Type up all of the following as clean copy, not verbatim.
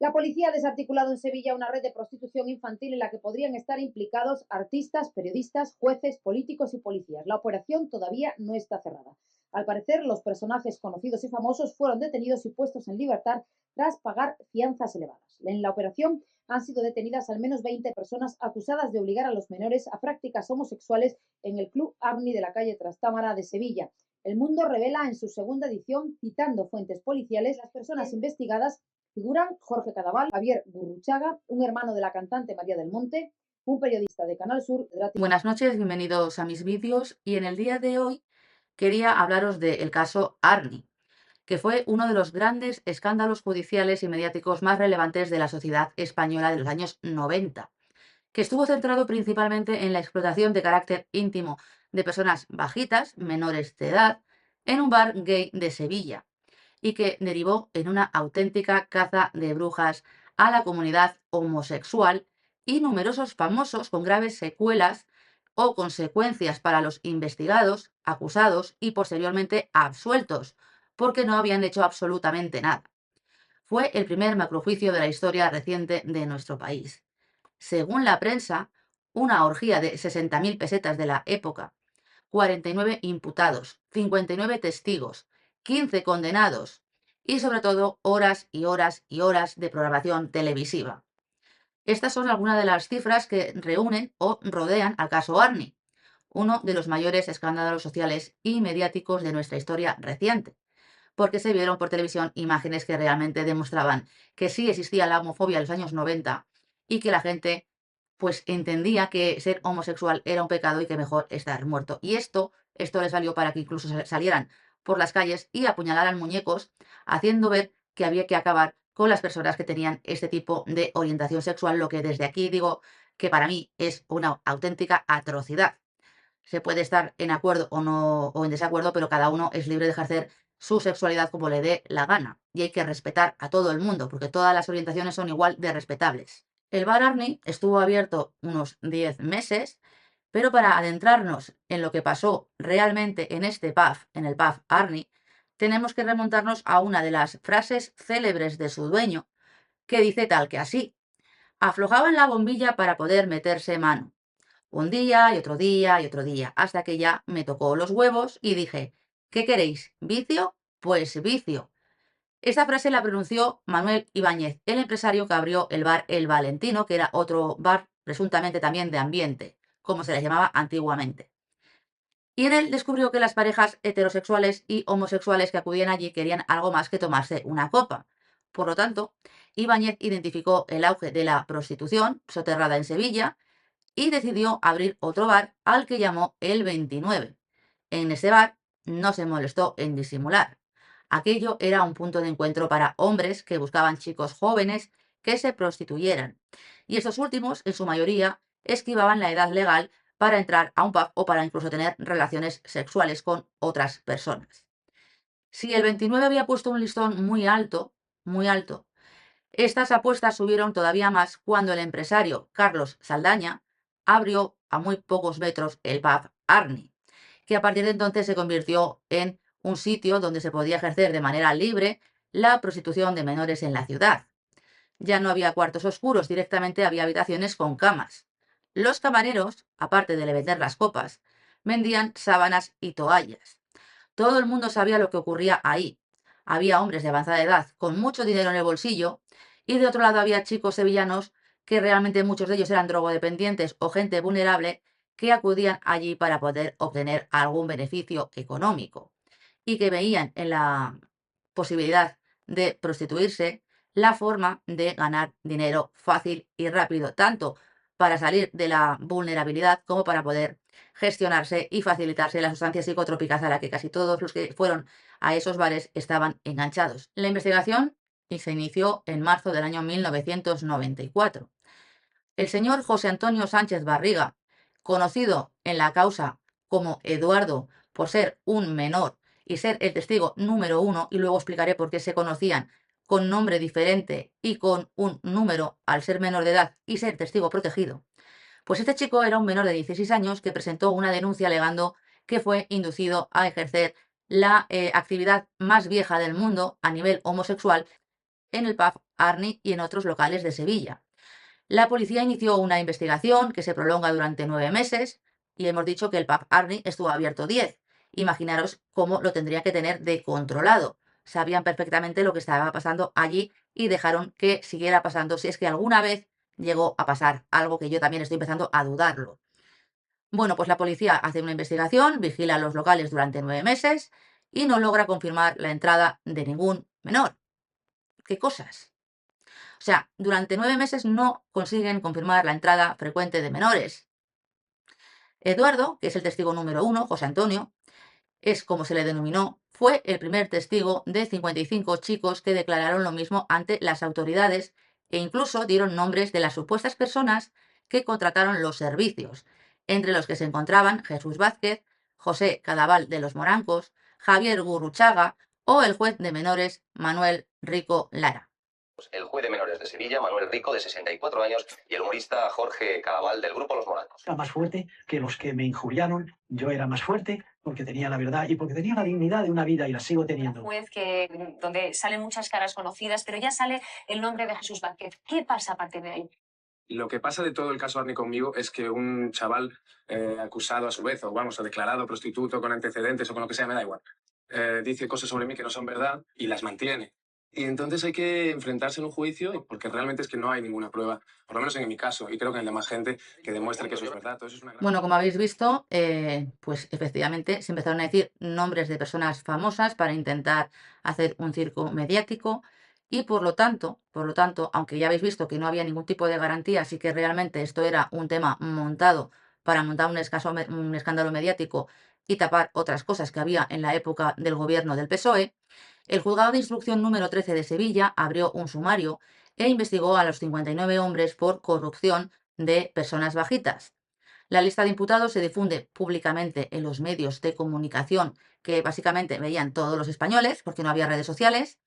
La policía ha desarticulado en Sevilla una red de prostitución infantil en la que podrían estar implicados artistas, periodistas, jueces, políticos y policías. La operación todavía no está cerrada. Al parecer, los personajes conocidos y famosos fueron detenidos y puestos en libertad tras pagar fianzas elevadas. En la operación han sido detenidas al menos 20 personas acusadas de obligar a los menores a prácticas homosexuales en el Club Arni de la calle Trastámara de Sevilla. El Mundo revela en su segunda edición, citando fuentes policiales, las personas investigadas figuran Jorge Cadaval, Javier Gurruchaga, un hermano de la cantante María del Monte, un periodista de Canal Sur. Buenas noches, bienvenidos a mis vídeos y en el día de hoy quería hablaros del caso Arni, que fue uno de los grandes escándalos judiciales y mediáticos más relevantes de la sociedad española de los años 90, que estuvo centrado principalmente en la explotación de carácter íntimo de personas bajitas, menores de edad, en un bar gay de Sevilla, y que derivó en una auténtica caza de brujas a la comunidad homosexual y numerosos famosos con graves secuelas o consecuencias para los investigados, acusados y posteriormente absueltos, porque no habían hecho absolutamente nada. Fue el primer macrojuicio de la historia reciente de nuestro país. Según la prensa, una orgía de 60.000 pesetas de la época, 49 imputados, 59 testigos, 15 condenados y sobre todo horas y horas y horas de programación televisiva. Estas son algunas de las cifras que reúnen o rodean al caso Arni, uno de los mayores escándalos sociales y mediáticos de nuestra historia reciente, porque se vieron por televisión imágenes que realmente demostraban que sí existía la homofobia en los años 90 y que la gente pues entendía que ser homosexual era un pecado y que mejor estar muerto. Y esto les valió para que incluso salieran por las calles y apuñalaran muñecos, haciendo ver que había que acabar con las personas que tenían este tipo de orientación sexual, lo que desde aquí digo que para mí es una auténtica atrocidad. Se puede estar en acuerdo o no o en desacuerdo, pero cada uno es libre de ejercer su sexualidad como le dé la gana. Y hay que respetar a todo el mundo, porque todas las orientaciones son igual de respetables. El bar Arni estuvo abierto unos 10 meses, pero para adentrarnos en lo que pasó realmente en este pub, en el pub Arni, tenemos que remontarnos a una de las frases célebres de su dueño, que dice tal que así: aflojaban la bombilla para poder meterse mano. Un día y otro día y otro día, hasta que ya me tocó los huevos y dije: ¿qué queréis? ¿Vicio? Pues vicio. Esta frase la pronunció Manuel Ibáñez, el empresario que abrió el bar El Valentino, que era otro bar presuntamente también de ambiente, como se les llamaba antiguamente. Y en él descubrió que las parejas heterosexuales y homosexuales que acudían allí querían algo más que tomarse una copa. Por lo tanto, Ibáñez identificó el auge de la prostitución soterrada en Sevilla y decidió abrir otro bar al que llamó El 29. En ese bar no se molestó en disimular. Aquello era un punto de encuentro para hombres que buscaban chicos jóvenes que se prostituyeran. Y estos últimos, en su mayoría, esquivaban la edad legal para entrar a un pub o para incluso tener relaciones sexuales con otras personas. Si el 29 había puesto un listón muy alto, estas apuestas subieron todavía más cuando el empresario Carlos Saldaña abrió a muy pocos metros el pub Arni, que a partir de entonces se convirtió en un sitio donde se podía ejercer de manera libre la prostitución de menores en la ciudad. Ya no había cuartos oscuros, directamente había habitaciones con camas. Los camareros, aparte de vender las copas, vendían sábanas y toallas. Todo el mundo sabía lo que ocurría ahí. Había hombres de avanzada edad con mucho dinero en el bolsillo y de otro lado había chicos sevillanos que realmente muchos de ellos eran drogodependientes o gente vulnerable que acudían allí para poder obtener algún beneficio económico y que veían en la posibilidad de prostituirse la forma de ganar dinero fácil y rápido, tanto para salir de la vulnerabilidad como para poder gestionarse y facilitarse las sustancias psicotrópicas a la que casi todos los que fueron a esos bares estaban enganchados. La investigación se inició en marzo del año 1994. El señor José Antonio Sánchez Barriga, conocido en la causa como Eduardo por ser un menor y ser el testigo número uno, y luego explicaré por qué se conocían con nombre diferente y con un número al ser menor de edad y ser testigo protegido, pues este chico era un menor de 16 años que presentó una denuncia alegando que fue inducido a ejercer la actividad más vieja del mundo a nivel homosexual en el pub Arni y en otros locales de Sevilla. La policía inició una investigación que se prolonga durante 9 meses y hemos dicho que el pub Arni estuvo abierto 10. Imaginaros cómo lo tendría que tener de controlado. Sabían perfectamente lo que estaba pasando allí y dejaron que siguiera pasando si es que alguna vez llegó a pasar algo que yo también estoy empezando a dudarlo. Bueno, pues la policía hace una investigación, vigila los locales durante 9 meses y no logra confirmar la entrada de ningún menor. ¿Qué cosas? O sea, durante 9 meses no consiguen confirmar la entrada frecuente de menores. Eduardo, que es el testigo número 1, José Antonio, es como se le denominó, fue el primer testigo de 55 chicos que declararon lo mismo ante las autoridades e incluso dieron nombres de las supuestas personas que contrataron los servicios, entre los que se encontraban Jesús Vázquez, José Cadaval de los Morancos, Javier Gurruchaga o el juez de menores Manuel Rico Lara. El juez de menores de Sevilla, Manuel Rico, de 64 años, y el humorista Jorge Cadaval, del grupo Los Morancos. Era más fuerte que los que me injuriaron. Yo era más fuerte porque tenía la verdad y porque tenía la dignidad de una vida y la sigo teniendo. Juez donde salen muchas caras conocidas, pero ya sale el nombre de Jesús Vázquez. ¿Qué pasa a partir de ahí? Lo que pasa de todo el caso Arni conmigo es que un chaval acusado a su vez, o vamos, o declarado prostituto con antecedentes o con lo que sea, me da igual, dice cosas sobre mí que no son verdad y las mantiene. Y entonces hay que enfrentarse en un juicio porque realmente es que no hay ninguna prueba, por lo menos en mi caso, y creo que en el de más gente, que demuestre que eso es verdad. Todo eso es una gran... Bueno, como habéis visto, pues efectivamente se empezaron a decir nombres de personas famosas para intentar hacer un circo mediático y por lo tanto, aunque ya habéis visto que no había ningún tipo de garantía, sí que realmente esto era un tema montado para montar un escándalo mediático y tapar otras cosas que había en la época del gobierno del PSOE, el juzgado de instrucción número 13 de Sevilla abrió un sumario e investigó a los 59 hombres por corrupción de personas bajitas. La lista de imputados se difunde públicamente en los medios de comunicación que básicamente veían todos los españoles, porque no había redes sociales,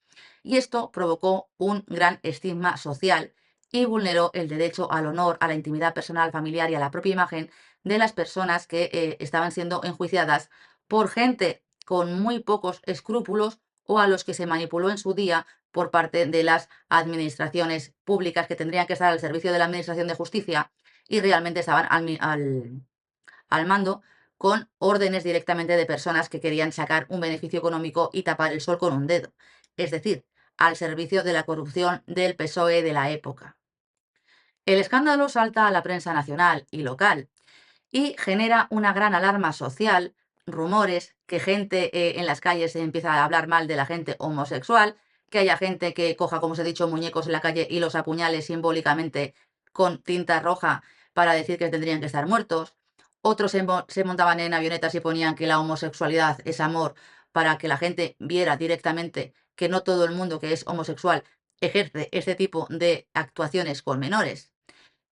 y esto provocó un gran estigma social y vulneró el derecho al honor, a la intimidad personal, familiar y a la propia imagen de las personas que estaban siendo enjuiciadas por gente con muy pocos escrúpulos o a los que se manipuló en su día por parte de las administraciones públicas que tendrían que estar al servicio de la administración de justicia y realmente estaban al mando con órdenes directamente de personas que querían sacar un beneficio económico y tapar el sol con un dedo. Es decir, al servicio de la corrupción del PSOE de la época. El escándalo salta a la prensa nacional y local y genera una gran alarma social, rumores, que gente en las calles se empieza a hablar mal de la gente homosexual, que haya gente que coja, como os he dicho, muñecos en la calle y los apuñale simbólicamente con tinta roja para decir que tendrían que estar muertos. Otros se montaban en avionetas y ponían que la homosexualidad es amor para que la gente viera directamente que no todo el mundo que es homosexual ejerce este tipo de actuaciones con menores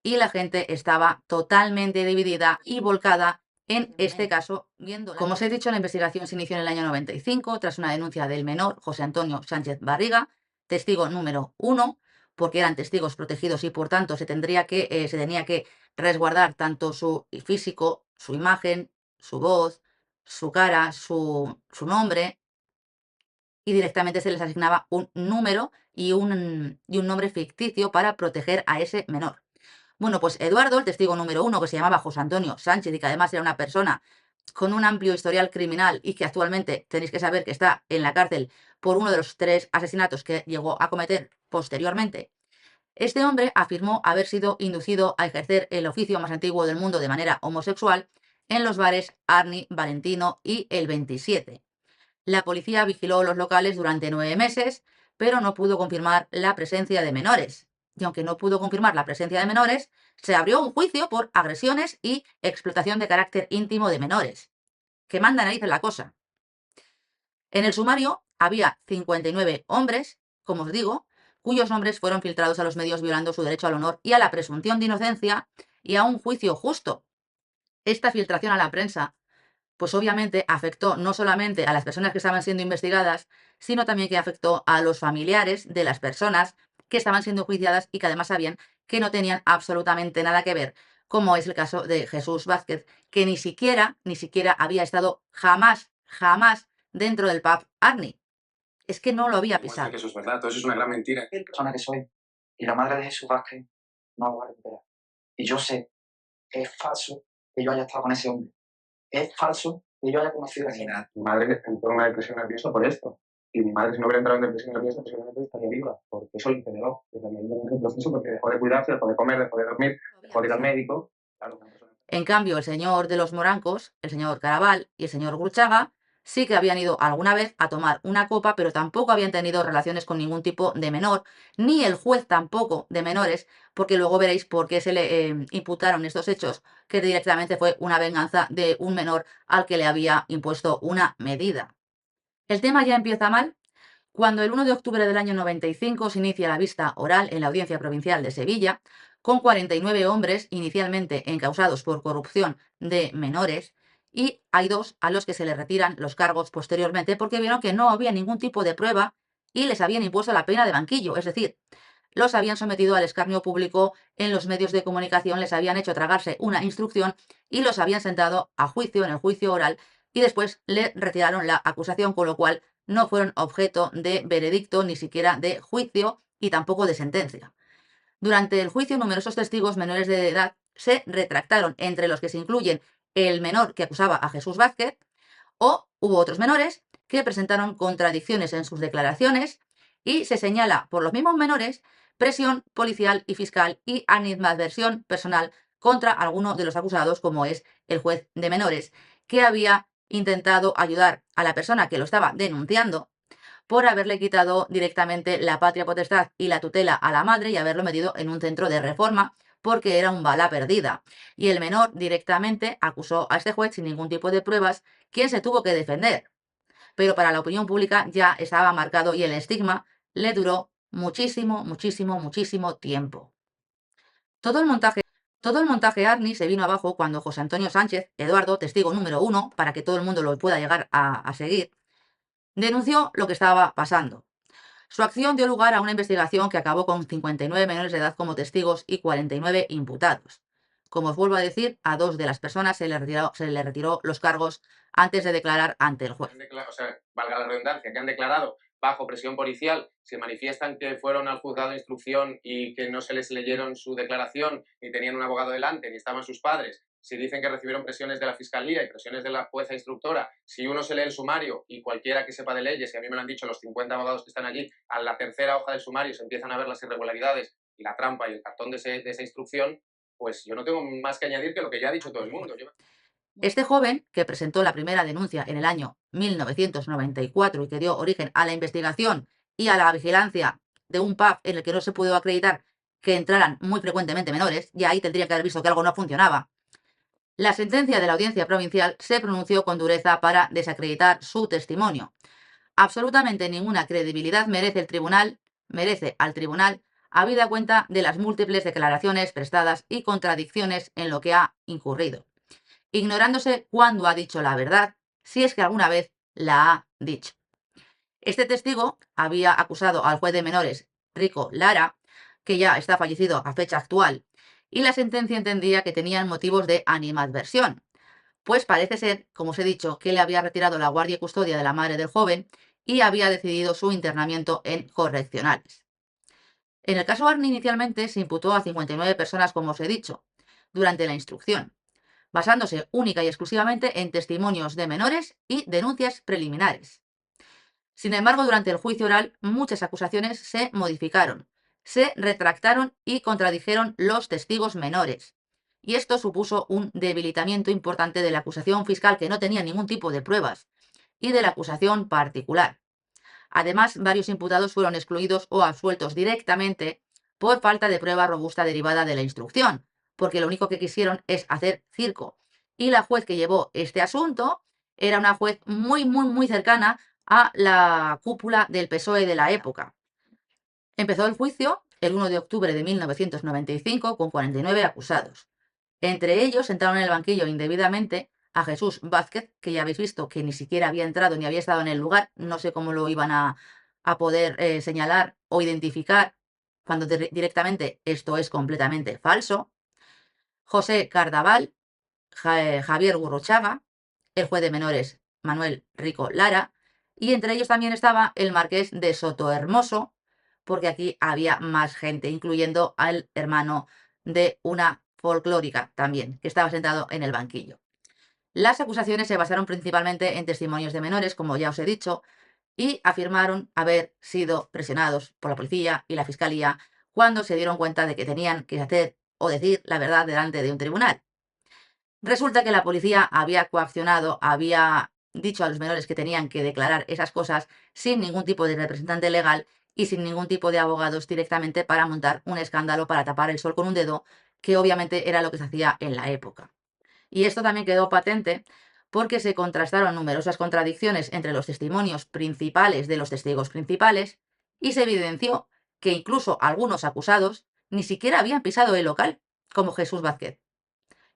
y la gente estaba totalmente dividida y volcada en este caso viendo. Como os he dicho, la investigación se inició en el año 95 tras una denuncia del menor José Antonio Sánchez Barriga, testigo número 1, porque eran testigos protegidos y por tanto se tenía que resguardar tanto su físico, su imagen, su voz, su cara, su nombre, y directamente se les asignaba un número y un nombre ficticio para proteger a ese menor. Bueno, pues Eduardo, el testigo número 1, que se llamaba José Antonio Sánchez y que además era una persona con un amplio historial criminal y que actualmente tenéis que saber que está en la cárcel por uno de los 3 asesinatos que llegó a cometer posteriormente. Este hombre afirmó haber sido inducido a ejercer el oficio más antiguo del mundo de manera homosexual en los bares Arni, Valentino y el 27. La policía vigiló los locales durante 9 meses, pero no pudo confirmar la presencia de menores. Y aunque no pudo confirmar la presencia de menores, se abrió un juicio por agresiones y explotación de carácter íntimo de menores. Que manda narices la cosa. En el sumario había 59 hombres, como os digo, cuyos nombres fueron filtrados a los medios violando su derecho al honor y a la presunción de inocencia y a un juicio justo. Esta filtración a la prensa pues obviamente afectó no solamente a las personas que estaban siendo investigadas, sino también que afectó a los familiares de las personas que estaban siendo juiciadas y que además sabían que no tenían absolutamente nada que ver, como es el caso de Jesús Vázquez, que ni siquiera había estado jamás dentro del pub Arni. es que no lo había Demuestra pisado. que eso es verdad. Todo eso es una gran mentira. La persona que soy y la madre de Jesús Vázquez no lo va a recuperar. Y yo sé que es falso que yo haya estado con ese hombre. Es falso que yo haya conocido a ese hombre. Mi madre entró en una depresión nerviosa por esto. Y mi madre, si no hubiera entrado en depresión nerviosa, posiblemente estaría viva, porque eso le generó. Que también un proceso porque dejó de cuidarse, dejó de comer, dejó de dormir, dejó de ir al médico. Claro, una persona... En cambio, el señor de los Morancos, el señor Caraval y el señor Gurruchaga sí que habían ido alguna vez a tomar una copa, pero tampoco habían tenido relaciones con ningún tipo de menor, ni el juez tampoco de menores, porque luego veréis por qué se le imputaron estos hechos, que directamente fue una venganza de un menor al que le había impuesto una medida. El tema ya empieza mal cuando el 1 de octubre del año 95 se inicia la vista oral en la Audiencia Provincial de Sevilla, con 49 hombres inicialmente encausados por corrupción de menores, y hay 2 a los que se les retiran los cargos posteriormente porque vieron que no había ningún tipo de prueba y les habían impuesto la pena de banquillo, es decir, los habían sometido al escarnio público en los medios de comunicación, les habían hecho tragarse una instrucción y los habían sentado a juicio en el juicio oral y después le retiraron la acusación, con lo cual no fueron objeto de veredicto, ni siquiera de juicio y tampoco de sentencia. Durante el juicio, numerosos testigos menores de edad se retractaron, entre los que se incluyen el menor que acusaba a Jesús Vázquez, o hubo otros menores que presentaron contradicciones en sus declaraciones y se señala por los mismos menores presión policial y fiscal y animadversión personal contra alguno de los acusados, como es el juez de menores, que había intentado ayudar a la persona que lo estaba denunciando por haberle quitado directamente la patria potestad y la tutela a la madre y haberlo metido en un centro de reforma porque era un bala perdida. Y el menor directamente acusó a este juez sin ningún tipo de pruebas, quien se tuvo que defender. Pero para la opinión pública ya estaba marcado y el estigma le duró muchísimo, muchísimo, muchísimo tiempo. Todo el montaje Arni se vino abajo cuando José Antonio Sánchez, Eduardo, testigo número 1, para que todo el mundo lo pueda llegar a seguir, denunció lo que estaba pasando. Su acción dio lugar a una investigación que acabó con 59 menores de edad como testigos y 49 imputados. Como os vuelvo a decir, a 2 de las personas se le retiró los cargos antes de declarar ante el juez. O sea, valga la redundancia, que han declarado bajo presión policial, se manifiestan que fueron al juzgado de instrucción y que no se les leyeron su declaración, ni tenían un abogado delante, ni estaban sus padres, si dicen que recibieron presiones de la fiscalía y presiones de la jueza instructora, si uno se lee el sumario y cualquiera que sepa de leyes, y a mí me lo han dicho los 50 abogados que están allí, a la tercera hoja del sumario se empiezan a ver las irregularidades y la trampa y el cartón de esa instrucción, pues yo no tengo más que añadir que lo que ya ha dicho todo el mundo. Este joven, que presentó la primera denuncia en el año 1994 y que dio origen a la investigación y a la vigilancia de un pub en el que no se pudo acreditar que entraran muy frecuentemente menores, y ahí tendría que haber visto que algo no funcionaba. La sentencia de la Audiencia Provincial se pronunció con dureza para desacreditar su testimonio. Absolutamente ninguna credibilidad merece al tribunal, habida cuenta de las múltiples declaraciones prestadas y contradicciones en lo que ha incurrido, ignorándose cuándo ha dicho la verdad, si es que alguna vez la ha dicho. Este testigo había acusado al juez de menores, Rico Lara, que ya está fallecido a fecha actual, y la sentencia entendía que tenían motivos de animadversión, pues parece ser, como os he dicho, que le había retirado la guardia y custodia de la madre del joven y había decidido su internamiento en correccionales. En el caso Arni inicialmente se imputó a 59 personas, como os he dicho, durante la instrucción, basándose única y exclusivamente en testimonios de menores y denuncias preliminares. Sin embargo, durante el juicio oral, muchas acusaciones se modificaron, se retractaron y contradijeron los testigos menores. Y esto supuso un debilitamiento importante de la acusación fiscal, que no tenía ningún tipo de pruebas, y de la acusación particular. Además, varios imputados fueron excluidos o absueltos directamente por falta de prueba robusta derivada de la instrucción, porque lo único que quisieron es hacer circo. Y la juez que llevó este asunto era una juez muy, muy, muy cercana a la cúpula del PSOE de la época. Empezó el juicio el 1 de octubre de 1995 con 49 acusados. Entre ellos sentaron en el banquillo indebidamente a Jesús Vázquez, que ya habéis visto que ni siquiera había entrado ni había estado en el lugar. No sé cómo lo iban a poder señalar o identificar cuando directamente esto es completamente falso. José Cardaval, Javier Gurruchaga, el juez de menores Manuel Rico Lara y entre ellos también estaba el marqués de Sotohermoso, porque aquí había más gente, incluyendo al hermano de una folclórica también, que estaba sentado en el banquillo. Las acusaciones se basaron principalmente en testimonios de menores, como ya os he dicho, y afirmaron haber sido presionados por la policía y la fiscalía cuando se dieron cuenta de que tenían que hacer o decir la verdad delante de un tribunal. Resulta que la policía había coaccionado, había dicho a los menores que tenían que declarar esas cosas sin ningún tipo de representante legal y sin ningún tipo de abogados directamente para montar un escándalo, para tapar el sol con un dedo, que obviamente era lo que se hacía en la época. Y esto también quedó patente porque se contrastaron numerosas contradicciones entre los testimonios principales de los testigos principales y se evidenció que incluso algunos acusados ni siquiera habían pisado el local, como Jesús Vázquez,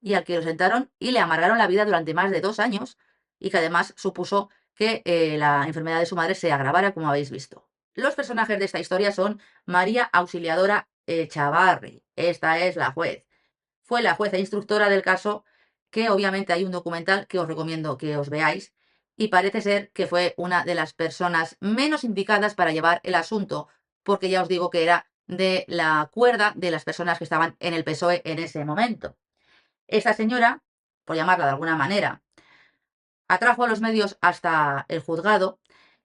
y al que lo sentaron y le amargaron la vida durante más de 2 años, y que además supuso que la enfermedad de su madre se agravara, como habéis visto. Los personajes de esta historia son María Auxiliadora Echavarri, esta es la juez. Fue la jueza instructora del caso, que obviamente hay un documental que os recomiendo que os veáis, y parece ser que fue una de las personas menos indicadas para llevar el asunto, porque ya os digo que era de la cuerda de las personas que estaban en el PSOE en ese momento. Esta señora, por llamarla de alguna manera, atrajo a los medios hasta el juzgado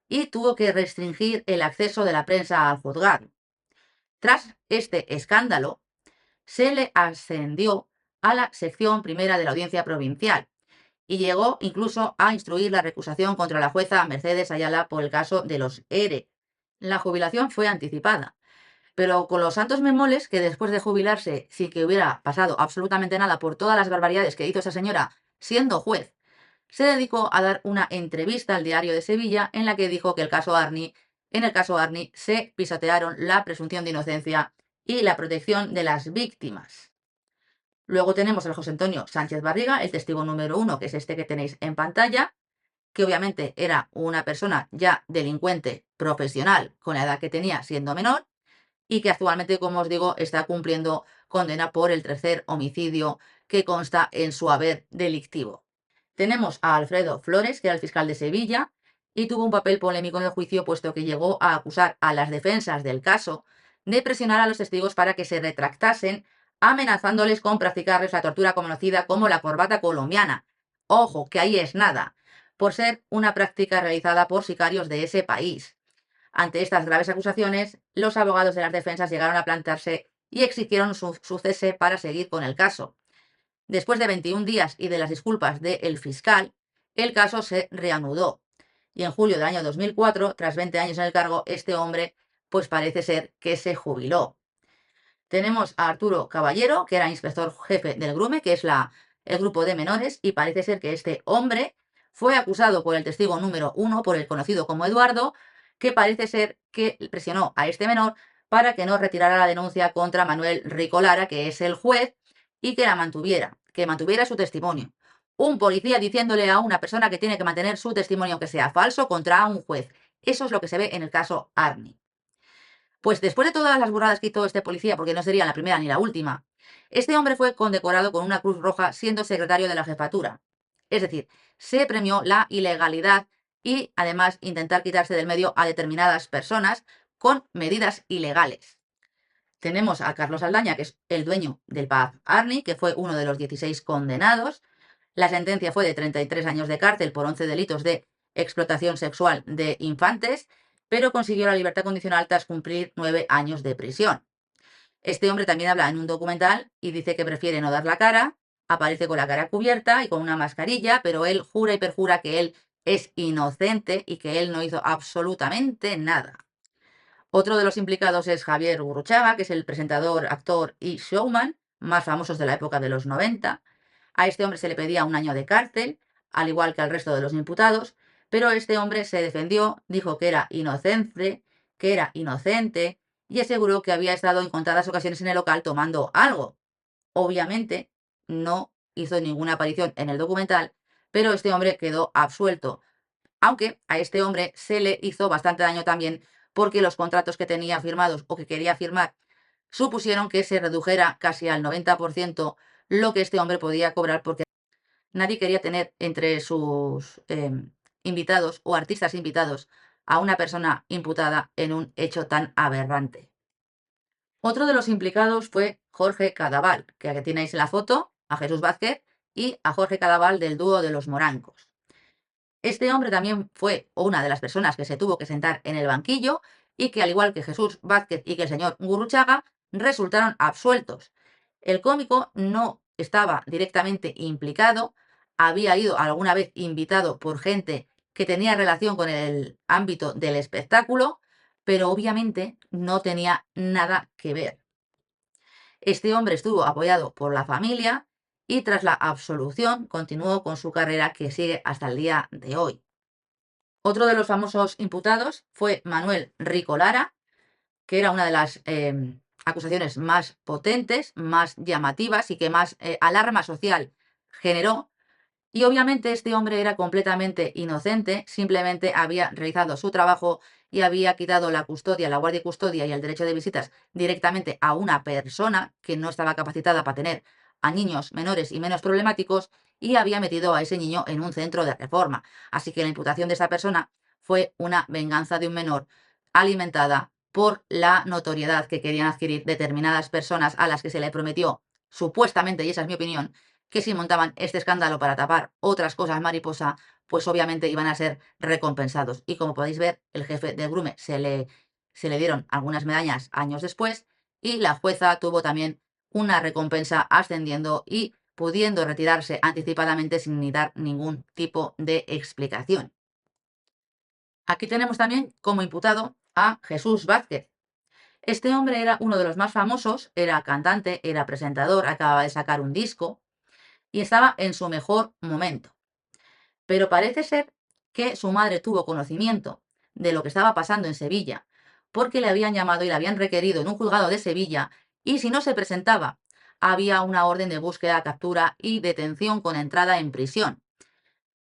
y tuvo que restringir el acceso de la prensa al juzgado. Tras este escándalo, se le ascendió a la sección primera de la Audiencia Provincial y llegó incluso a instruir la recusación contra la jueza Mercedes Ayala por el caso de los ERE. La jubilación fue anticipada, pero con los santos memoles que después de jubilarse, sin que hubiera pasado absolutamente nada por todas las barbaridades que hizo esa señora siendo juez, se dedicó a dar una entrevista al Diario de Sevilla en la que dijo que en el caso Arni se pisotearon la presunción de inocencia y la protección de las víctimas. Luego tenemos al José Antonio Sánchez Barriga, el testigo número 1, que es este que tenéis en pantalla, que obviamente era una persona ya delincuente profesional con la edad que tenía siendo menor, y que actualmente, como os digo, está cumpliendo condena por el tercer homicidio que consta en su haber delictivo. Tenemos a Alfredo Flores, que era el fiscal de Sevilla, y tuvo un papel polémico en el juicio, puesto que llegó a acusar a las defensas del caso de presionar a los testigos para que se retractasen, amenazándoles con practicarles la tortura conocida como la corbata colombiana. Ojo, que ahí es nada, por ser una práctica realizada por sicarios de ese país. Ante estas graves acusaciones, los abogados de las defensas llegaron a plantarse y exigieron su cese para seguir con el caso. Después de 21 días y de las disculpas del fiscal, el caso se reanudó. Y en julio del año 2004, tras 20 años en el cargo, este hombre, pues parece ser que se jubiló. Tenemos a Arturo Caballero, que era inspector jefe del GRUME, que es el grupo de menores, y parece ser que este hombre fue acusado por el testigo número 1, por el conocido como Eduardo, que parece ser que presionó a este menor para que no retirara la denuncia contra Manuel Rico Lara, que es el juez, y que mantuviera su testimonio. Un policía diciéndole a una persona que tiene que mantener su testimonio, aunque sea falso, contra un juez. Eso es lo que se ve en el caso Arni. Pues después de todas las burradas que hizo este policía, porque no sería la primera ni la última, este hombre fue condecorado con una Cruz Roja siendo secretario de la jefatura. Es decir, se premió la ilegalidad y además intentar quitarse del medio a determinadas personas con medidas ilegales. Tenemos a Carlos Aldaña, que es el dueño del pub Arni, que fue uno de los 16 condenados. La sentencia fue de 33 años de cárcel por 11 delitos de explotación sexual de infantes, pero consiguió la libertad condicional tras cumplir 9 años de prisión. Este hombre también habla en un documental y dice que prefiere no dar la cara, aparece con la cara cubierta y con una mascarilla, pero él jura y perjura que él es inocente y que él no hizo absolutamente nada. Otro de los implicados es Javier Gurruchaga, que es el presentador, actor y showman más famosos de la época de los 90. A este hombre se le pedía 1 año de cárcel, al igual que al resto de los imputados, pero este hombre se defendió, dijo que era inocente y aseguró que había estado en contadas ocasiones en el local tomando algo. Obviamente no hizo ninguna aparición en el documental, pero este hombre quedó absuelto, aunque a este hombre se le hizo bastante daño también porque los contratos que tenía firmados o que quería firmar supusieron que se redujera casi al 90% lo que este hombre podía cobrar, porque nadie quería tener entre sus invitados o artistas invitados a una persona imputada en un hecho tan aberrante. Otro de los implicados fue Jorge Cadaval, que aquí tenéis en la foto a Jesús Vázquez y a Jorge Cadaval del dúo de Los Morancos. Este hombre también fue una de las personas que se tuvo que sentar en el banquillo y que, al igual que Jesús Vázquez y que el señor Gurruchaga, resultaron absueltos. El cómico no estaba directamente implicado, había ido alguna vez invitado por gente que tenía relación con el ámbito del espectáculo, pero obviamente no tenía nada que ver. Este hombre estuvo apoyado por la familia y tras la absolución continuó con su carrera que sigue hasta el día de hoy. Otro de los famosos imputados fue Manuel Rico Lara, que era una de las acusaciones más potentes, más llamativas y que más alarma social generó. Y obviamente este hombre era completamente inocente, simplemente había realizado su trabajo y había quitado la custodia, la guardia y custodia y el derecho de visitas directamente a una persona que no estaba capacitada para tener a niños menores y menos problemáticos y había metido a ese niño en un centro de reforma. Así que la imputación de esa persona fue una venganza de un menor alimentada por la notoriedad que querían adquirir determinadas personas a las que se le prometió, supuestamente, y esa es mi opinión, que si montaban este escándalo para tapar otras cosas mariposa, pues obviamente iban a ser recompensados. Y como podéis ver, el jefe del Grume se le dieron algunas medallas años después y la jueza tuvo también una recompensa ascendiendo y pudiendo retirarse anticipadamente sin ni dar ningún tipo de explicación. Aquí tenemos también como imputado a Jesús Vázquez. Este hombre era uno de los más famosos, era cantante, era presentador, acababa de sacar un disco y estaba en su mejor momento. Pero parece ser que su madre tuvo conocimiento de lo que estaba pasando en Sevilla, porque le habían llamado y le habían requerido en un juzgado de Sevilla, y si no se presentaba, había una orden de búsqueda, captura y detención con entrada en prisión.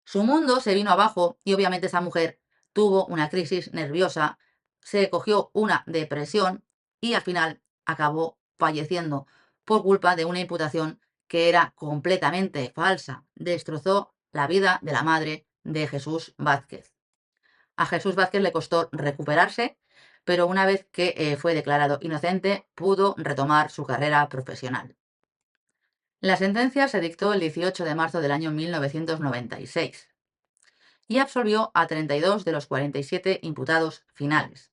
Su mundo se vino abajo y obviamente esa mujer tuvo una crisis nerviosa, se cogió una depresión y al final acabó falleciendo por culpa de una imputación que era completamente falsa. Destrozó la vida de la madre de Jesús Vázquez. A Jesús Vázquez le costó recuperarse, pero una vez que fue declarado inocente, pudo retomar su carrera profesional. La sentencia se dictó el 18 de marzo del año 1996 y absolvió a 32 de los 47 imputados finales.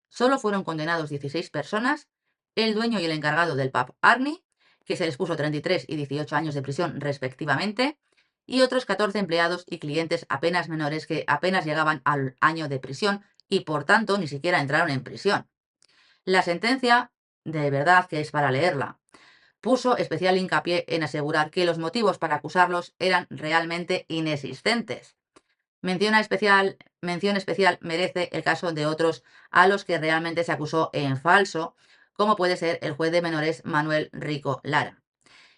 Solo fueron condenados 16 personas, el dueño y el encargado del pub Arni, que se les puso 33 y 18 años de prisión respectivamente, y otros 14 empleados y clientes apenas menores que apenas llegaban al año de prisión y por tanto ni siquiera entraron en prisión. La sentencia, de verdad que es para leerla, puso especial hincapié en asegurar que los motivos para acusarlos eran realmente inexistentes. Mención especial merece el caso de otros a los que realmente se acusó en falso, como puede ser el juez de menores Manuel Rico Lara.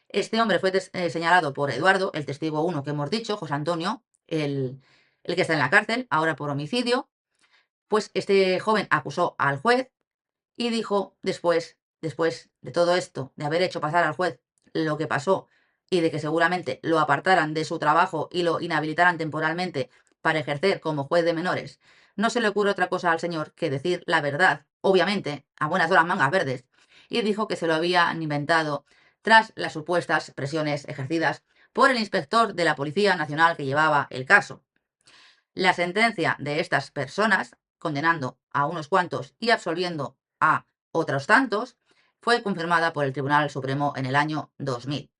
Este hombre fue señalado por Eduardo, el testigo 1 que hemos dicho, José Antonio, el que está en la cárcel, ahora por homicidio. Pues este joven acusó al juez y dijo después de todo esto, de haber hecho pasar al juez lo que pasó y de que seguramente lo apartaran de su trabajo y lo inhabilitaran temporalmente para ejercer como juez de menores, no se le ocurre otra cosa al señor que decir la verdad, obviamente, a buenas horas mangas verdes, y dijo que se lo habían inventado tras las supuestas presiones ejercidas por el inspector de la Policía Nacional que llevaba el caso. La sentencia de estas personas, condenando a unos cuantos y absolviendo a otros tantos, fue confirmada por el Tribunal Supremo en el año 2000.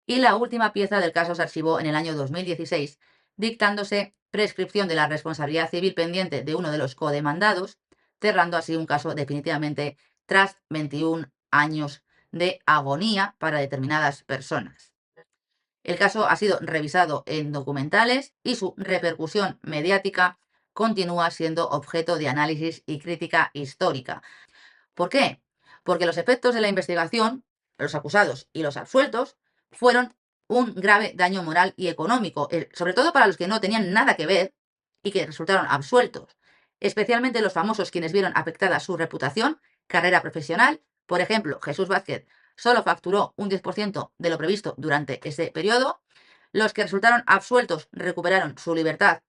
Y la última pieza del caso se archivó en el año 2016, dictándose prescripción de la responsabilidad civil pendiente de uno de los codemandados, cerrando así un caso definitivamente tras 21 años de agonía para determinadas personas. El caso ha sido revisado en documentales y su repercusión mediática continúa siendo objeto de análisis y crítica histórica. ¿Por qué? Porque los efectos de la investigación, los acusados y los absueltos, fueron un grave daño moral y económico, sobre todo para los que no tenían nada que ver y que resultaron absueltos, especialmente los famosos quienes vieron afectada su reputación, carrera profesional. Por ejemplo, Jesús Vázquez solo facturó un 10% de lo previsto durante ese periodo. Los que resultaron absueltos recuperaron su libertad,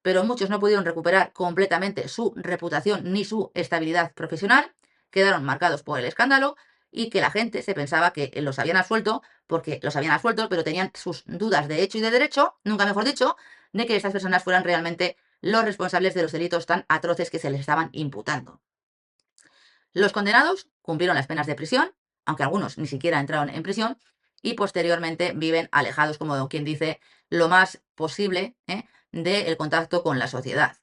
pero muchos no pudieron recuperar completamente su reputación ni su estabilidad profesional, quedaron marcados por el escándalo y que la gente se pensaba que los habían absuelto porque los habían absuelto, pero tenían sus dudas de hecho y de derecho, nunca mejor dicho, de que estas personas fueran realmente los responsables de los delitos tan atroces que se les estaban imputando. Los condenados cumplieron las penas de prisión, aunque algunos ni siquiera entraron en prisión, y posteriormente viven alejados, como quien dice, lo más posible del contacto con la sociedad.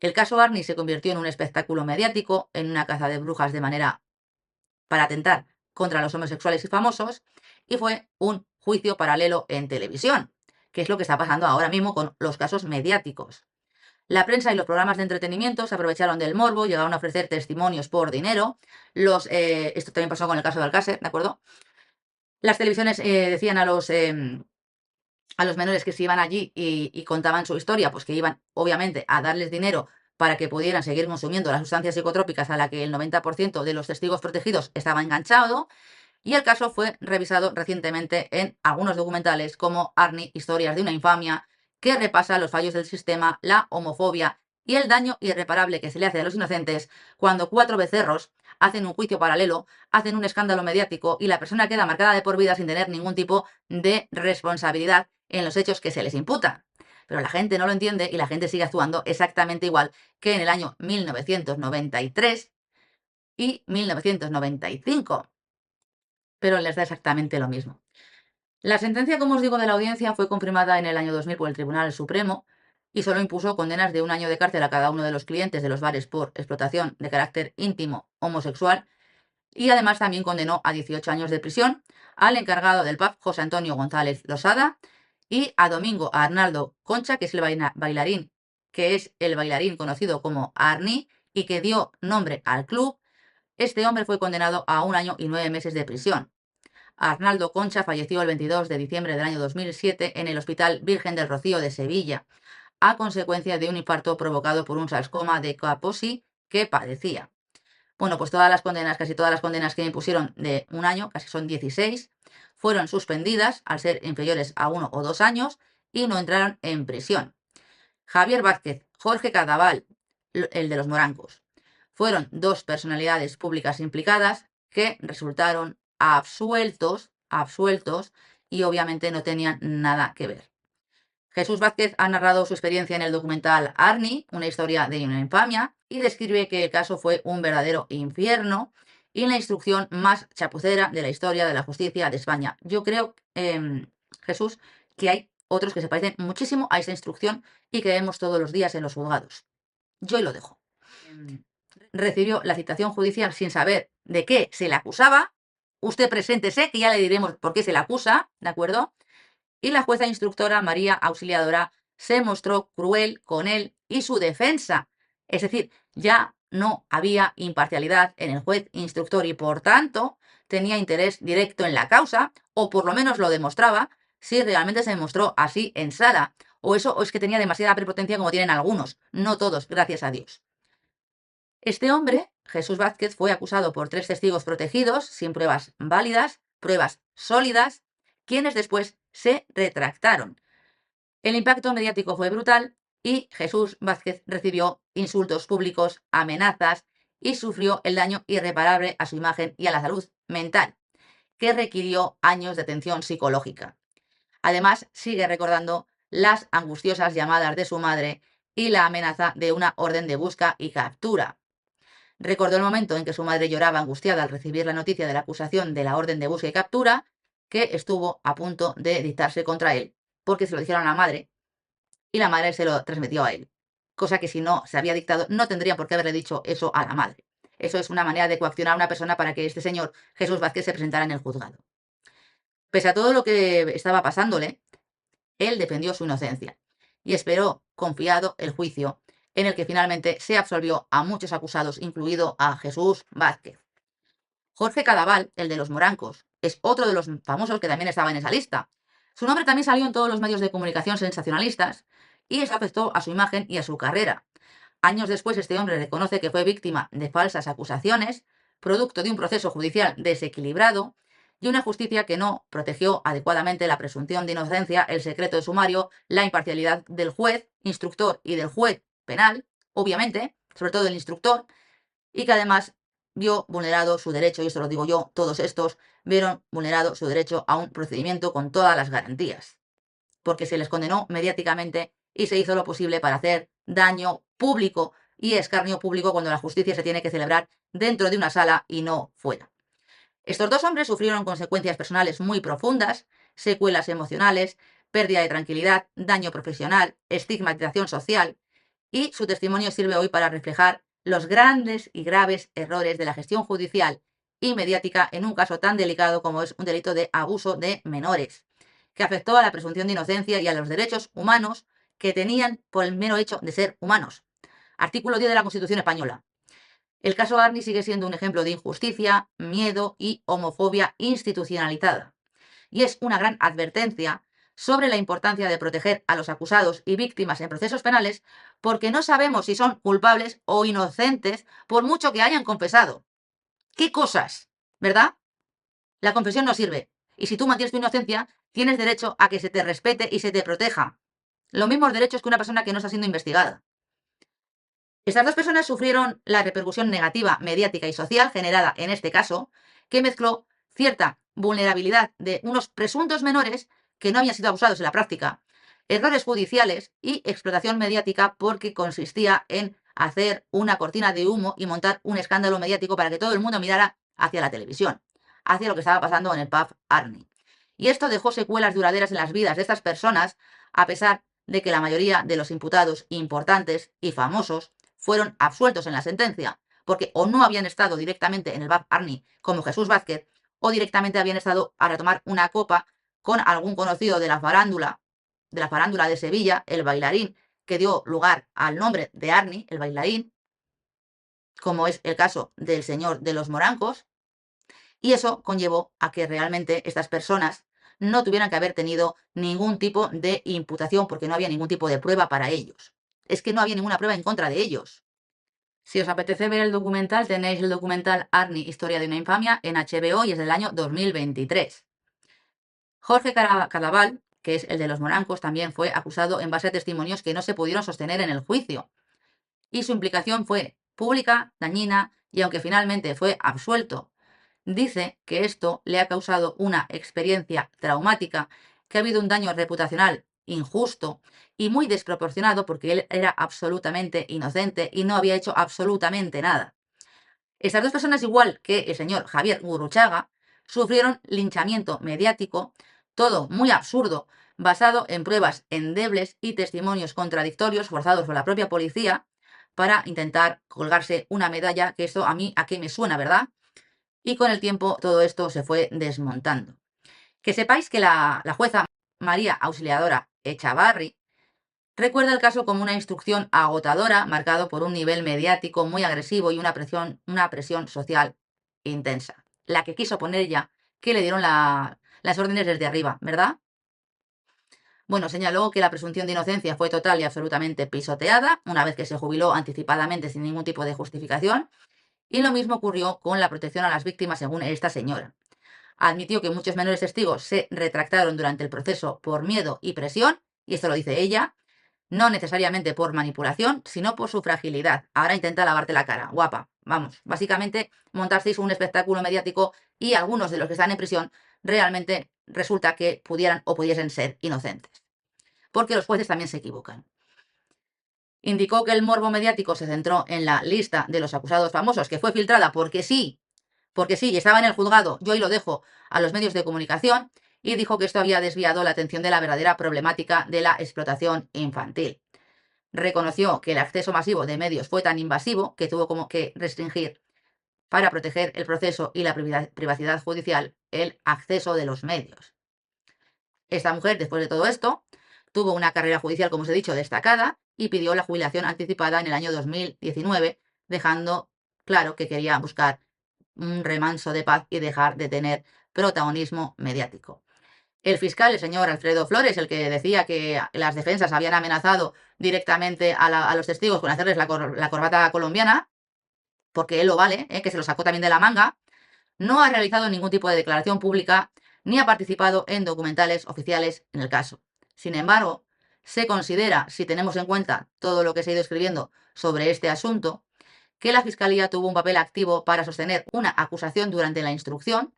El caso Arni se convirtió en un espectáculo mediático, en una caza de brujas de manera para atentar contra los homosexuales y famosos, y fue un juicio paralelo en televisión, que es lo que está pasando ahora mismo con los casos mediáticos. La prensa y los programas de entretenimiento se aprovecharon del morbo, llegaron a ofrecer testimonios por dinero. Esto también pasó con el caso de Alcácer, ¿de acuerdo? Las televisiones decían a los menores que se iban allí y contaban su historia, pues que iban obviamente a darles dinero para que pudieran seguir consumiendo las sustancias psicotrópicas a la que el 90% de los testigos protegidos estaba enganchado. Y el caso fue revisado recientemente en algunos documentales como Arni, Historias de una infamia, que repasa los fallos del sistema, la homofobia y el daño irreparable que se le hace a los inocentes cuando 4 becerros hacen un juicio paralelo, hacen un escándalo mediático y la persona queda marcada de por vida sin tener ningún tipo de responsabilidad en los hechos que se les imputa. Pero la gente no lo entiende y la gente sigue actuando exactamente igual que en el año 1993 y 1995. Pero les da exactamente lo mismo. La sentencia, como os digo, de la audiencia fue confirmada en el año 2000 por el Tribunal Supremo y solo impuso condenas de 1 año de cárcel a cada uno de los clientes de los bares por explotación de carácter íntimo homosexual y además también condenó a 18 años de prisión al encargado del pub, José Antonio González Losada, y a Domingo Arnaldo Concha, que es el bailarín conocido como Arni y que dio nombre al club. Este hombre fue condenado a 1 año y 9 meses de prisión. Arnaldo Concha falleció el 22 de diciembre del año 2007 en el Hospital Virgen del Rocío de Sevilla, a consecuencia de un infarto provocado por un sarcoma de Kaposi que padecía. Bueno, pues casi todas las condenas que me pusieron de 1 año, casi son 16, fueron suspendidas al ser inferiores a 1 o 2 años y no entraron en prisión. Javier Vázquez, Jorge Cadaval, el de los Morancos, fueron 2 personalidades públicas implicadas que resultaron absueltos y obviamente no tenían nada que ver. Jesús Vázquez ha narrado su experiencia en el documental Arni, una historia de una infamia, y describe que el caso fue un verdadero infierno y la instrucción más chapucera de la historia de la justicia de España. Yo creo, Jesús, que hay otros que se parecen muchísimo a esa instrucción y que vemos todos los días en los juzgados. Yo ahí lo dejo. Recibió la citación judicial sin saber de qué se le acusaba. Usted preséntese, que ya le diremos por qué se le acusa, ¿de acuerdo? Y la jueza instructora María Auxiliadora se mostró cruel con él y su defensa. Es decir, ya no había imparcialidad en el juez instructor y por tanto tenía interés directo en la causa, o por lo menos lo demostraba, si realmente se demostró así en sala. O es que tenía demasiada prepotencia como tienen algunos, no todos, gracias a Dios. Este hombre, Jesús Vázquez, fue acusado por 3 testigos protegidos, sin pruebas válidas, pruebas sólidas, quienes después se retractaron. El impacto mediático fue brutal y Jesús Vázquez recibió insultos públicos, amenazas y sufrió el daño irreparable a su imagen y a la salud mental, que requirió años de atención psicológica. Además, sigue recordando las angustiosas llamadas de su madre y la amenaza de una orden de busca y captura. Recordó el momento en que su madre lloraba angustiada al recibir la noticia de la acusación de la orden de búsqueda y captura, que estuvo a punto de dictarse contra él, porque se lo dijeron a la madre y la madre se lo transmitió a él. Cosa que si no se había dictado, no tendrían por qué haberle dicho eso a la madre. Eso es una manera de coaccionar a una persona para que este señor Jesús Vázquez se presentara en el juzgado. Pese a todo lo que estaba pasándole, él defendió su inocencia y esperó confiado el juicio, en el que finalmente se absolvió a muchos acusados, incluido a Jesús Vázquez. Jorge Cadaval, el de los Morancos, es otro de los famosos que también estaba en esa lista. Su nombre también salió en todos los medios de comunicación sensacionalistas y eso afectó a su imagen y a su carrera. Años después, este hombre reconoce que fue víctima de falsas acusaciones, producto de un proceso judicial desequilibrado, y una justicia que no protegió adecuadamente la presunción de inocencia, el secreto de sumario, la imparcialidad del juez, instructor y del juez penal, obviamente, sobre todo el instructor, y que además vio vulnerado su derecho, y esto lo digo yo, todos estos vieron vulnerado su derecho a un procedimiento con todas las garantías, porque se les condenó mediáticamente y se hizo lo posible para hacer daño público y escarnio público cuando la justicia se tiene que celebrar dentro de una sala y no fuera. Estos dos hombres sufrieron consecuencias personales muy profundas, secuelas emocionales, pérdida de tranquilidad, daño profesional, estigmatización social, y su testimonio sirve hoy para reflejar los grandes y graves errores de la gestión judicial y mediática en un caso tan delicado como es un delito de abuso de menores, que afectó a la presunción de inocencia y a los derechos humanos que tenían por el mero hecho de ser humanos. Artículo 10 de la Constitución española. El caso Arni sigue siendo un ejemplo de injusticia, miedo y homofobia institucionalizada. Y es una gran advertencia sobre la importancia de proteger a los acusados y víctimas en procesos penales, porque no sabemos si son culpables o inocentes por mucho que hayan confesado. ¿Qué cosas? ¿Verdad? La confesión no sirve. Y si tú mantienes tu inocencia, tienes derecho a que se te respete y se te proteja. Los mismos derechos que una persona que no está siendo investigada. Estas dos personas sufrieron la repercusión negativa mediática y social generada en este caso, que mezcló cierta vulnerabilidad de unos presuntos menores que no habían sido abusados en la práctica, errores judiciales y explotación mediática porque consistía en hacer una cortina de humo y montar un escándalo mediático para que todo el mundo mirara hacia la televisión, hacia lo que estaba pasando en el pub Arni. Y esto dejó secuelas duraderas en las vidas de estas personas, a pesar de que la mayoría de los imputados importantes y famosos fueron absueltos en la sentencia, porque o no habían estado directamente en el pub Arni como Jesús Vázquez, o directamente habían estado a tomar una copa con algún conocido de la farándula de Sevilla, el bailarín que dio lugar al nombre de Arni, el bailarín, como es el caso del señor de los Morancos, y eso conllevó a que realmente estas personas no tuvieran que haber tenido ningún tipo de imputación porque no había ningún tipo de prueba para ellos. Es que no había ninguna prueba en contra de ellos. Si os apetece ver el documental, tenéis el documental Arni, Historia de una infamia, en HBO y es del año 2023. Jorge Cadaval, que es el de los Morancos, también fue acusado en base a testimonios que no se pudieron sostener en el juicio. Y su implicación fue pública, dañina, y aunque finalmente fue absuelto, dice que esto le ha causado una experiencia traumática, que ha habido un daño reputacional injusto y muy desproporcionado porque él era absolutamente inocente y no había hecho absolutamente nada. Estas dos personas, igual que el señor Javier Gurruchaga, sufrieron linchamiento mediático, todo muy absurdo, basado en pruebas endebles y testimonios contradictorios forzados por la propia policía para intentar colgarse una medalla, que esto a mí, ¿a qué me suena, verdad? Y con el tiempo todo esto se fue desmontando. Que sepáis que la jueza María Auxiliadora Echavarri recuerda el caso como una instrucción agotadora, marcado por un nivel mediático muy agresivo y una presión social intensa. La que quiso poner ella, que le dieron las órdenes desde arriba, ¿verdad? Bueno, señaló que la presunción de inocencia fue total y absolutamente pisoteada, una vez que se jubiló anticipadamente sin ningún tipo de justificación, y lo mismo ocurrió con la protección a las víctimas según esta señora. Admitió que muchos menores testigos se retractaron durante el proceso por miedo y presión, y esto lo dice ella, no necesariamente por manipulación, sino por su fragilidad. Ahora intenta lavarte la cara, guapa. Vamos, básicamente montasteis un espectáculo mediático y algunos de los que están en prisión realmente resulta que pudieran o pudiesen ser inocentes. Porque los jueces también se equivocan. Indicó que el morbo mediático se centró en la lista de los acusados famosos, que fue filtrada porque sí, y estaba en el juzgado, yo ahí lo dejo a los medios de comunicación, y dijo que esto había desviado la atención de la verdadera problemática de la explotación infantil. Reconoció que el acceso masivo de medios fue tan invasivo que tuvo como que restringir, para proteger el proceso y la privacidad judicial, el acceso de los medios. Esta mujer, después de todo esto, tuvo una carrera judicial, como os he dicho, destacada y pidió la jubilación anticipada en el año 2019, dejando claro que quería buscar un remanso de paz y dejar de tener protagonismo mediático. El fiscal, el señor Alfredo Flores, el que decía que las defensas habían amenazado directamente a los testigos con hacerles la corbata colombiana, porque él lo vale, que se lo sacó también de la manga, no ha realizado ningún tipo de declaración pública ni ha participado en documentales oficiales en el caso. Sin embargo, se considera, si tenemos en cuenta todo lo que se ha ido escribiendo sobre este asunto, que la Fiscalía tuvo un papel activo para sostener una acusación durante la instrucción,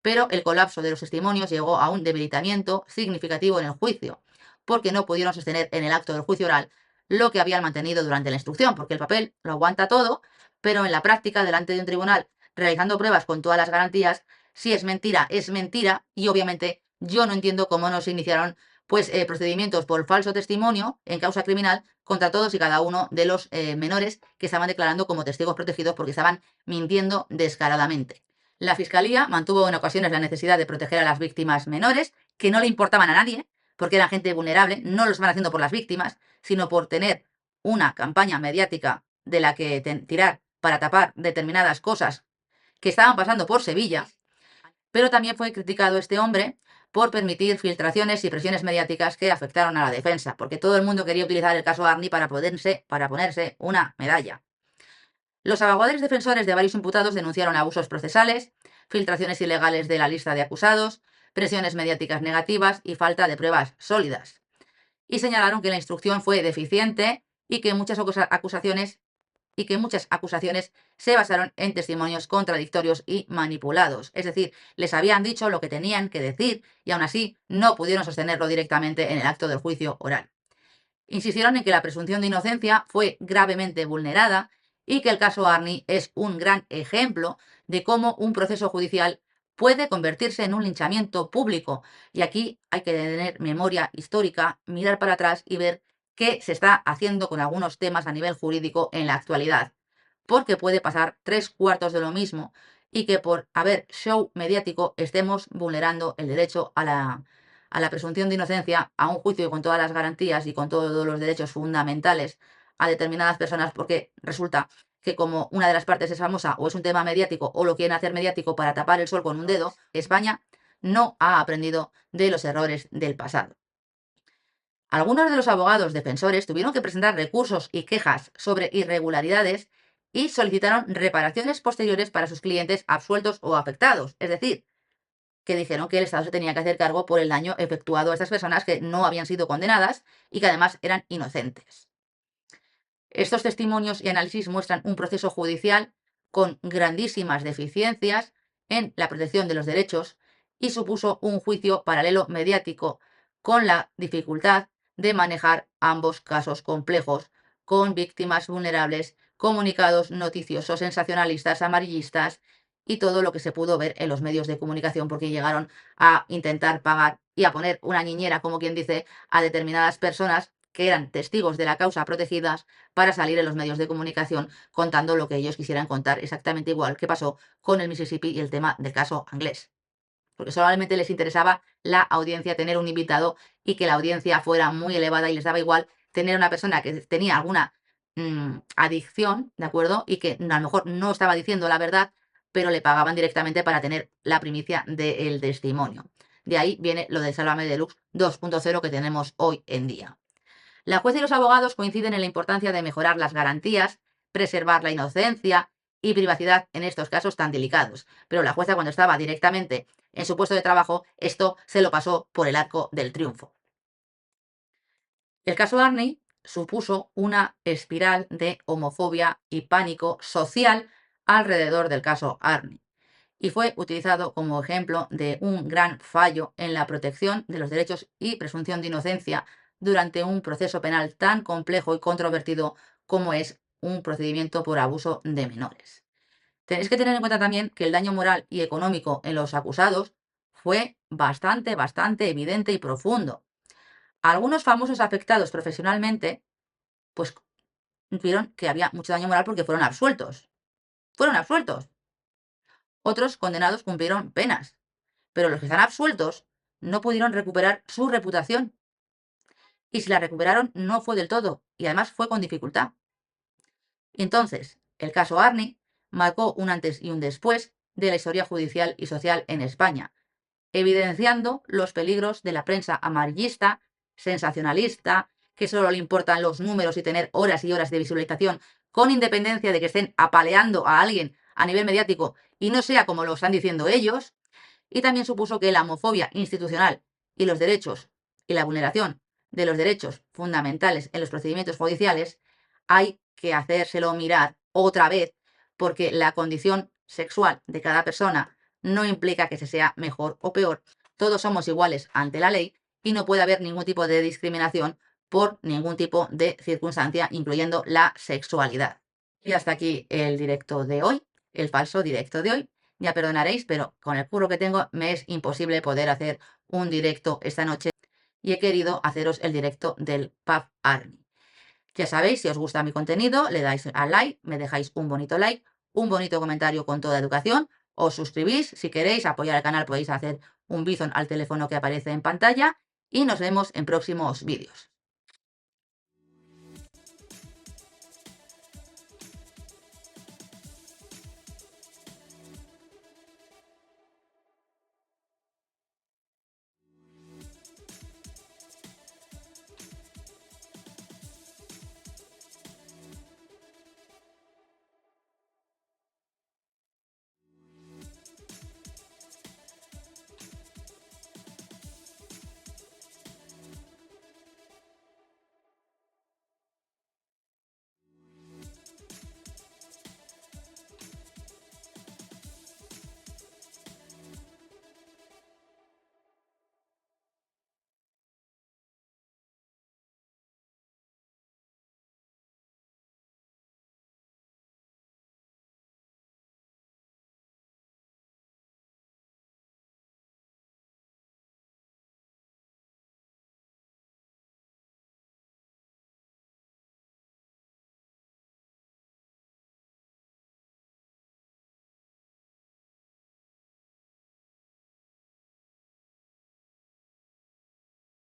pero el colapso de los testimonios llegó a un debilitamiento significativo en el juicio, porque no pudieron sostener en el acto del juicio oral lo que habían mantenido durante la instrucción, porque el papel lo aguanta todo, pero en la práctica, delante de un tribunal, realizando pruebas con todas las garantías, si es mentira, y obviamente yo no entiendo cómo no se iniciaron procedimientos por falso testimonio en causa criminal contra todos y cada uno de los menores que estaban declarando como testigos protegidos porque estaban mintiendo descaradamente. La Fiscalía mantuvo en ocasiones la necesidad de proteger a las víctimas menores, que no le importaban a nadie, porque eran gente vulnerable, no lo estaban haciendo por las víctimas, sino por tener una campaña mediática de la que tirar para tapar determinadas cosas que estaban pasando por Sevilla. Pero también fue criticado este hombre por permitir filtraciones y presiones mediáticas que afectaron a la defensa, porque todo el mundo quería utilizar el caso Arni para ponerse una medalla. Los abogados defensores de varios imputados denunciaron abusos procesales, filtraciones ilegales de la lista de acusados, presiones mediáticas negativas y falta de pruebas sólidas. Y señalaron que la instrucción fue deficiente y que muchas acusaciones se basaron en testimonios contradictorios y manipulados. Es decir, les habían dicho lo que tenían que decir y aún así no pudieron sostenerlo directamente en el acto del juicio oral. Insistieron en que la presunción de inocencia fue gravemente vulnerada y que el caso Arni es un gran ejemplo de cómo un proceso judicial puede convertirse en un linchamiento público. Y aquí hay que tener memoria histórica, mirar para atrás y ver qué se está haciendo con algunos temas a nivel jurídico en la actualidad. Porque puede pasar 3/4 de lo mismo y que por haber show mediático estemos vulnerando el derecho a la presunción de inocencia, a un juicio con todas las garantías y con todos los derechos fundamentales a determinadas personas, porque resulta que como una de las partes es famosa o es un tema mediático o lo quieren hacer mediático para tapar el sol con un dedo, España no ha aprendido de los errores del pasado. Algunos de los abogados defensores tuvieron que presentar recursos y quejas sobre irregularidades y solicitaron reparaciones posteriores para sus clientes absueltos o afectados, es decir, que dijeron que el Estado se tenía que hacer cargo por el daño efectuado a estas personas que no habían sido condenadas y que además eran inocentes. Estos testimonios y análisis muestran un proceso judicial con grandísimas deficiencias en la protección de los derechos y supuso un juicio paralelo mediático con la dificultad de manejar ambos casos complejos, con víctimas vulnerables, comunicados noticiosos, sensacionalistas, amarillistas y todo lo que se pudo ver en los medios de comunicación, porque llegaron a intentar pagar y a poner una niñera, como quien dice, a determinadas personas que eran testigos de la causa protegidas para salir en los medios de comunicación contando lo que ellos quisieran contar, exactamente igual que pasó con el Mississippi y el tema del caso Anglés. Porque solamente les interesaba la audiencia, tener un invitado y que la audiencia fuera muy elevada y les daba igual tener una persona que tenía alguna adicción, ¿de acuerdo? Y que a lo mejor no estaba diciendo la verdad, pero le pagaban directamente para tener la primicia del testimonio. De ahí viene lo del Sálvame Deluxe 2.0 que tenemos hoy en día. La jueza y los abogados coinciden en la importancia de mejorar las garantías, preservar la inocencia y privacidad en estos casos tan delicados. Pero la jueza, cuando estaba directamente en su puesto de trabajo, esto se lo pasó por el arco del triunfo. El caso Arni supuso una espiral de homofobia y pánico social alrededor del caso Arni y fue utilizado como ejemplo de un gran fallo en la protección de los derechos y presunción de inocencia durante un proceso penal tan complejo y controvertido como es un procedimiento por abuso de menores. Tenéis que tener en cuenta también que el daño moral y económico en los acusados fue bastante evidente y profundo. Algunos famosos afectados profesionalmente, pues vieron que había mucho daño moral porque fueron absueltos. Fueron absueltos. Otros condenados cumplieron penas, pero los que están absueltos no pudieron recuperar su reputación. Y si la recuperaron no fue del todo, y además fue con dificultad. Entonces, el caso Arni marcó un antes y un después de la historia judicial y social en España, evidenciando los peligros de la prensa amarillista, sensacionalista, que solo le importan los números y tener horas y horas de visualización, con independencia de que estén apaleando a alguien a nivel mediático y no sea como lo están diciendo ellos, y también supuso que la homofobia institucional y los derechos y la vulneración de los derechos fundamentales en los procedimientos judiciales hay que hacérselo mirar otra vez, porque la condición sexual de cada persona no implica que se sea mejor o peor. Todos somos iguales ante la ley y no puede haber ningún tipo de discriminación por ningún tipo de circunstancia, incluyendo la sexualidad. Y hasta aquí el directo de hoy, el falso directo de hoy. Ya perdonaréis, pero con el curro que tengo me es imposible poder hacer un directo esta noche y he querido haceros el directo del Pub Army. Ya sabéis, si os gusta mi contenido, le dais al like, me dejáis un bonito like, un bonito comentario con toda educación, os suscribís, si queréis apoyar el canal podéis hacer un bizon al teléfono que aparece en pantalla y nos vemos en próximos vídeos.